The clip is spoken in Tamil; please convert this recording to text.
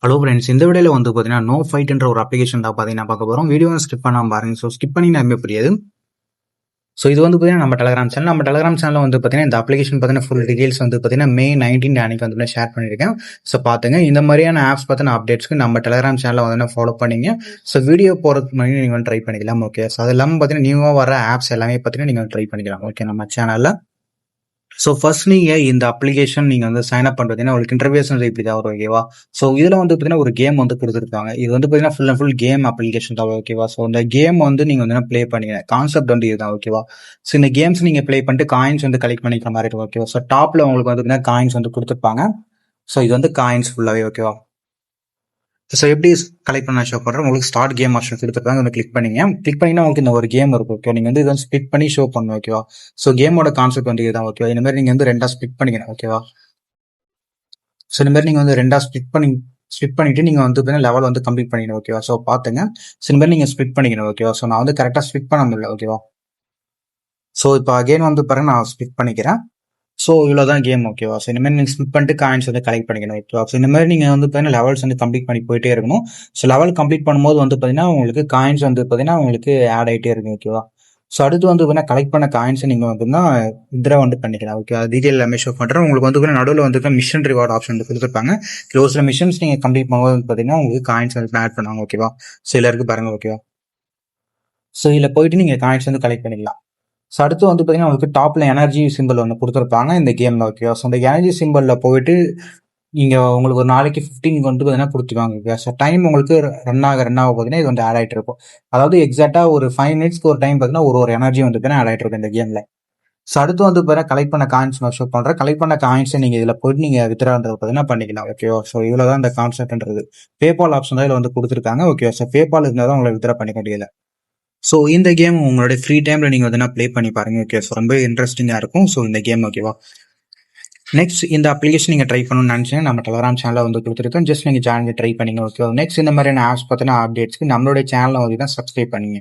ஹலோ ஃப்ரெண்ட்ஸ், இந்த வீடியோவில் வந்து பார்த்தீங்கன்னா நோ ஃபைட்ன்ற ஒரு அப்ளிகேஷன் தான் பார்த்தீங்கன்னா பார்க்க போகிறோம். வீடியோவை ஸ்கிப் பண்ணாமல் பாருங்க. ஸோ ஸ்கிப் பண்ணி நிறைய புரியாது. ஸோ இது வந்து பார்த்தீங்கன்னா நம்ம டெலகிராம் சேனல் வந்து பார்த்தீங்கன்னா இந்த அப்ளிகேஷன் பார்த்தீங்கன்னா ஃபுல் டீடைல்ஸ் வந்து பார்த்தீங்கன்னா May 19 அன்னைக்கு வந்து ஷேர் பண்ணியிருக்கேன். ஸோ பார்த்துங்க, இந்த மாதிரியான ஆப்ஸ் பார்த்தீங்கன்னா அப்டேட்ஸ்க்கு நம்ம டெலகிராம் சேனலை வந்து ஃபாலோ பண்ணிங்க. ஸோ வீடியோ போகிறதுக்கு முன்னாடி நீங்கள் வந்து ட்ரை பண்ணிக்கலாம். ஓகே, ஸோ அது இல்லாமல் பார்த்தீங்கன்னா நியூவாக வர ஆப்ஸ் எல்லாமே பார்த்தீங்கன்னா நீங்கள் ட்ரை பண்ணிக்கலாம். ஓகே, நம்ம சேனலில். ஸோ ஃபர்ஸ்ட் நீங்கள் இந்த அப்ளிகேஷன் நீங்கள் வந்து சைன் அப் பண்ணுறதுன்னா உங்களுக்கு இன்டர்வியூஸ் வந்து இப்படி தான் வரும். ஓகேவா? ஸோ இதில் வந்து பார்த்தீங்கன்னா ஒரு கேம் வந்து கொடுத்துருக்காங்க. இது வந்து பார்த்தீங்கன்னா full and full game application தான். ஓகேவா? ஸோ இந்த கேம் வந்து நீங்கள் வந்து ப்ளே பண்ணிங்க. கான்செப்ட் வந்து இதுதான். ஓகேவா? ஸோ இந்த கேம்ஸ் நீங்கள் ப்ளே பண்ணிட்டு காயின்ஸ் வந்து கலெக்ட் பண்ணிக்கிற மாதிரி இருக்கும். ஓகேவா? ஸோ டாப்பில் உங்களுக்கு வந்து பார்த்தீங்கன்னா காயின்ஸ் வந்து கொடுத்துருப்பாங்க. ஸோ இது வந்து காயின்ஸ் ஃபுல்லாகவே. ஓகேவா? ஸோ எப்படி கலெக்ட் பண்ண ஷோ பண்ணுறேன். உங்களுக்கு ஸ்டார்ட் கேம் ஆப்ஷன் கொடுத்துருக்காங்க. வந்து கிளிக் பண்ணிங்க. கிளிக் பண்ணிங்கன்னா உங்களுக்கு இந்த ஒரு கேம் இருக்கும். ஓகே, நீங்கள் வந்து இதை ஸ்பிட் பண்ணி ஷோ பண்ணணும். ஓகேவா? ஸோ கேமோட கான்செப்ட் வந்து இதுதான். ஓகேவா? இந்த மாதிரி நீங்கள் வந்து ரெண்டா ஸ்பிட் பண்ணிக்கணும். ஓகேவா? ஸோ இந்த மாதிரி நீங்கள் வந்து ரெண்டா ஸ்பிட் பண்ணிட்டு நீங்கள் வந்து லெவல் வந்து கம்ப்ளீட் பண்ணிக்கணும். ஓகேவா? ஸோ பார்த்துங்க. ஸோ இந்த மாதிரி நீங்கள் ஸ்பிட் பண்ணிக்கணும். ஓகேவா? ஸோ நான் வந்து கரெக்டாக ஸ்பிட் பண்ண முடியல. ஓகேவா? ஸோ இப்போ அகைன் வந்து பாருங்க, நான் ஸ்பிட் பண்ணிக்கிறேன். ஸோ இவ்வளோதான் கேம். ஓகேவா? ஸோ இந்த மாதிரி நீங்கள் ஸ்பிட் பண்ணிட்டு காயின்ஸ் வந்து கலெக்ட் பண்ணிக்கணும். ஓகேவா? ஸோ இந்த மாதிரி நீங்கள் வந்து பார்த்தீங்கன்னா லெவல்ஸ் வந்து கம்ப்ளீட் பண்ணி போயிட்டே இருக்கணும். ஸோ லெவல் கம்ப்ளீட் பண்ணும்போது வந்து பார்த்தீங்கன்னா உங்களுக்கு காயின்ஸ் வந்து பார்த்தீங்கன்னா உங்களுக்கு ஆட் ஆகிட்டே இருக்கும். ஓகேவா? ஸோ அடுத்து வந்து பார்த்தீங்கன்னா கலெக்ட் பண்ண காயின்ஸ் நீங்கள் வந்து வித்ரா வந்து பண்ணிக்கலாம். ஓகே, அது டீட்டெயில் எல்லாமே ஷோ பண்ணுறேன். உங்களுக்கு வந்து நடுவில் வந்து மிஷன் ரிவார்ட் ஆப்ஷன் வந்து கொடுத்துருப்பாங்க. ஒரு சில மிஷன்ஸ் நீங்கள் கம்ப்ளீட் பண்ணும்போது பார்த்தீங்கன்னா உங்களுக்கு காயின்ஸ் வந்து ஆட் பண்ணுவாங்க. ஓகேவா? ஸோ இருக்கு பாருங்க. ஓகேவா? ஸோ இதில் போயிட்டு நீங்கள் காயின்ஸ் வந்து கலெக்ட் பண்ணிக்கலாம். ஸோ அடுத்து வந்து பார்த்தீங்கன்னா உங்களுக்கு டாப்பில் எனர்ஜி சிம்பிள் ஒன்று கொடுத்துருப்பாங்க இந்த கேமில். ஓகேவா? ஸோ அந்த எனர்ஜி சிம்பிளில் போயிட்டு நீங்கள் உங்களுக்கு ஒரு நாளைக்கு 15 வந்து பார்த்தீங்கன்னா கொடுத்துருவாங்க. ஓகே, ஸோ டைம் உங்களுக்கு ரன் ஆக பார்த்தீங்கன்னா இது வந்து ஆட் ஆகிட்டு இருக்கும். அதாவது எக்ஸாக்டாக ஒரு 5 மினிட்ஸ்க்கு ஒரு டைம் பார்த்தீங்கன்னா ஒரு எனர்ஜி வந்து பார்த்தீங்கன்னா ஆட் ஆகிட்டு இருக்கும் இந்த கேமில். ஸோ அடுத்து வந்து பார்த்தீங்கன்னா கலெக்ட் பண்ண காயின்ஸ் நான் ஷோ பண்ணுறேன். கலெக்ட் பண்ண காயின்ஸை நீங்கள் இதில் போயிட்டு நீங்கள் வித்ரான்றது பார்த்தீங்கன்னா பண்ணிக்கலாம். ஓகேவா? ஸோ இவ்வளோ தான் இந்த கான்செப்ட்ன்றது. பேபால் ஆப்ஷன் தான் இதில் வந்து கொடுத்துருக்காங்க. ஓகே, ஸோ பேபால் இருந்தால் தான் உங்களை வித்ரா பண்ணிக்க முடியல. ஸோ இந்த கேம் உங்களுடைய ஃப்ரீ டைமில் நீங்கள் வந்து ப்ளே பண்ணி பாருங்க. ஓகே, ஸோ ரொம்ப இன்ட்ரெஸ்டிங்காக இருக்கும். ஸோ இந்த கேம். ஓகேவா? நெக்ஸ்ட் இந்த அப்ளிகேஷன் நீங்கள் ட்ரை பண்ணணும்னு நினச்சிங்கன்னா நம்ம டெலகிராம் சேனலில் வந்து கொடுத்துருக்கோம். ஜஸ்ட் நீங்கள் ஜாயின் ட்ரை பண்ணிங்க. ஓகே, நெக்ஸ்ட் இந்த மாதிரியான ஆப்ஸ் பார்த்தீங்கன்னா அப்டேட்ஸ்க்கு நம்மளுடைய சேனலை வந்து தான் சப்ஸ்கிரைப் பண்ணிங்க.